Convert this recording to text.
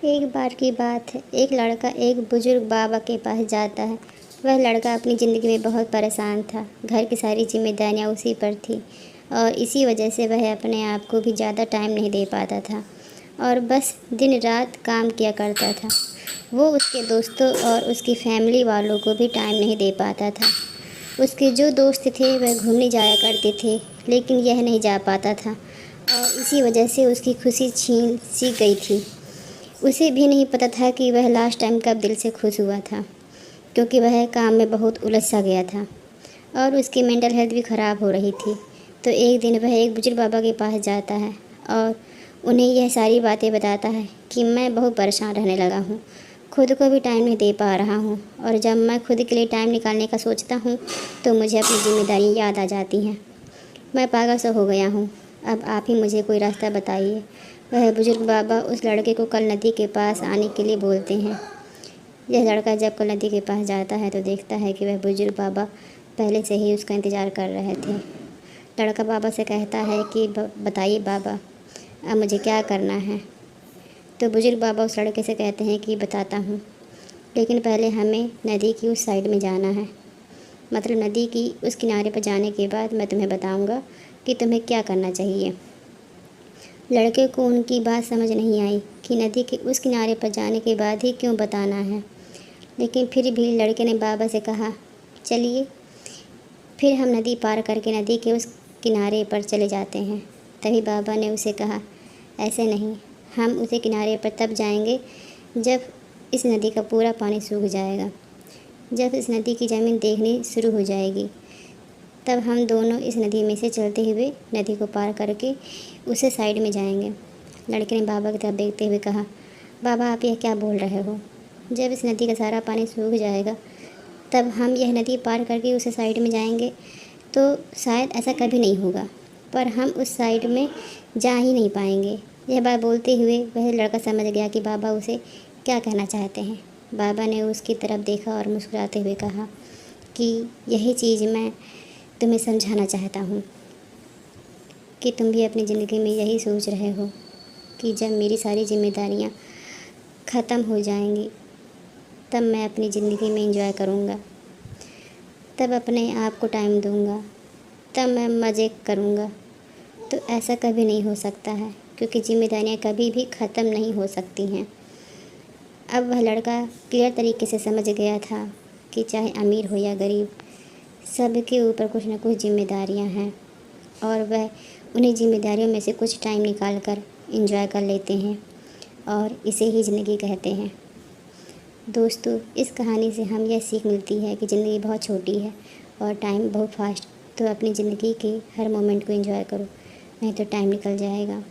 एक बार की बात है, एक लड़का एक बुजुर्ग बाबा के पास जाता है। वह लड़का अपनी ज़िंदगी में बहुत परेशान था। घर की सारी जिम्मेदारियां उसी पर थी और इसी वजह से वह अपने आप को भी ज़्यादा टाइम नहीं दे पाता था और बस दिन रात काम किया करता था। वो उसके दोस्तों और उसकी फैमिली वालों को भी टाइम नहीं दे पाता था। उसके जो दोस्त थे वह घूमने जाया करते थे, लेकिन यह नहीं जा पाता था और इसी वजह से उसकी खुशी छीन सी गई थी। उसे भी नहीं पता था कि वह लास्ट टाइम कब दिल से खुश हुआ था, क्योंकि वह काम में बहुत उलझ सा गया था और उसकी मेंटल हेल्थ भी ख़राब हो रही थी। तो एक दिन वह एक बुजुर्ग बाबा के पास जाता है और उन्हें यह सारी बातें बताता है कि मैं बहुत परेशान रहने लगा हूँ, खुद को भी टाइम नहीं दे पा रहा हूँ और जब मैं खुद के लिए टाइम निकालने का सोचता हूँ तो मुझे अपनी जिम्मेदारी याद आ जाती हैं। मैं पागल सा हो गया हूँ, अब आप ही मुझे कोई रास्ता बताइए। वह बुजुर्ग बाबा उस लड़के को कल नदी के पास आने के लिए बोलते हैं। यह लड़का जब कल नदी के पास जाता है तो देखता है कि वह बुजुर्ग बाबा पहले से ही उसका इंतज़ार कर रहे थे। लड़का बाबा से कहता है कि बताइए बाबा, अब मुझे क्या करना है। तो बुजुर्ग बाबा उस लड़के से कहते हैं कि बताता हूँ, लेकिन पहले हमें नदी की उस साइड में जाना है। मतलब नदी की उस किनारे पर जाने के बाद मैं तुम्हें बताऊँगा कि तुम्हें क्या करना चाहिए। लड़के को उनकी बात समझ नहीं आई कि नदी के उस किनारे पर जाने के बाद ही क्यों बताना है, लेकिन फिर भी लड़के ने बाबा से कहा चलिए। फिर हम नदी पार करके नदी के उस किनारे पर चले जाते हैं। तभी बाबा ने उसे कहा ऐसे नहीं, हम उसे किनारे पर तब जाएंगे जब इस नदी का पूरा पानी सूख जाएगा। जब इस नदी की ज़मीन देखनी शुरू हो जाएगी तब हम दोनों इस नदी में से चलते हुए नदी को पार करके उसे साइड में जाएंगे। लड़के ने बाबा की तरफ देखते हुए कहा बाबा आप यह क्या बोल रहे हो, जब इस नदी का सारा पानी सूख जाएगा तब हम यह नदी पार करके उसे साइड में जाएंगे। तो शायद ऐसा कभी नहीं होगा, पर हम उस साइड में जा ही नहीं पाएंगे। यह बात बोलते हुए वह लड़का समझ गया कि बाबा उसे क्या कहना चाहते हैं। बाबा ने उसकी तरफ देखा और मुस्कुराते हुए कहा कि यही चीज़ मैं तुम्हें समझाना चाहता हूँ कि तुम भी अपनी ज़िंदगी में यही सोच रहे हो कि जब मेरी सारी जिम्मेदारियाँ ख़त्म हो जाएंगी तब मैं अपनी ज़िंदगी में एंजॉय करूँगा, तब अपने आप को टाइम दूँगा, तब मैं मज़े करूँगा। तो ऐसा कभी नहीं हो सकता है, क्योंकि जिम्मेदारियाँ कभी भी ख़त्म नहीं हो सकती हैं। अब वह लड़का क्लियर तरीके से समझ गया था कि चाहे अमीर हो या गरीब, सबके ऊपर कुछ न कुछ जिम्मेदारियां हैं और वह उन्हीं जिम्मेदारियों में से कुछ टाइम निकाल कर एंजॉय कर लेते हैं और इसे ही ज़िंदगी कहते हैं। दोस्तों, इस कहानी से हम यह सीख मिलती है कि ज़िंदगी बहुत छोटी है और टाइम बहुत फास्ट। तो अपनी ज़िंदगी के हर मोमेंट को एंजॉय करो, नहीं तो टाइम निकल जाएगा।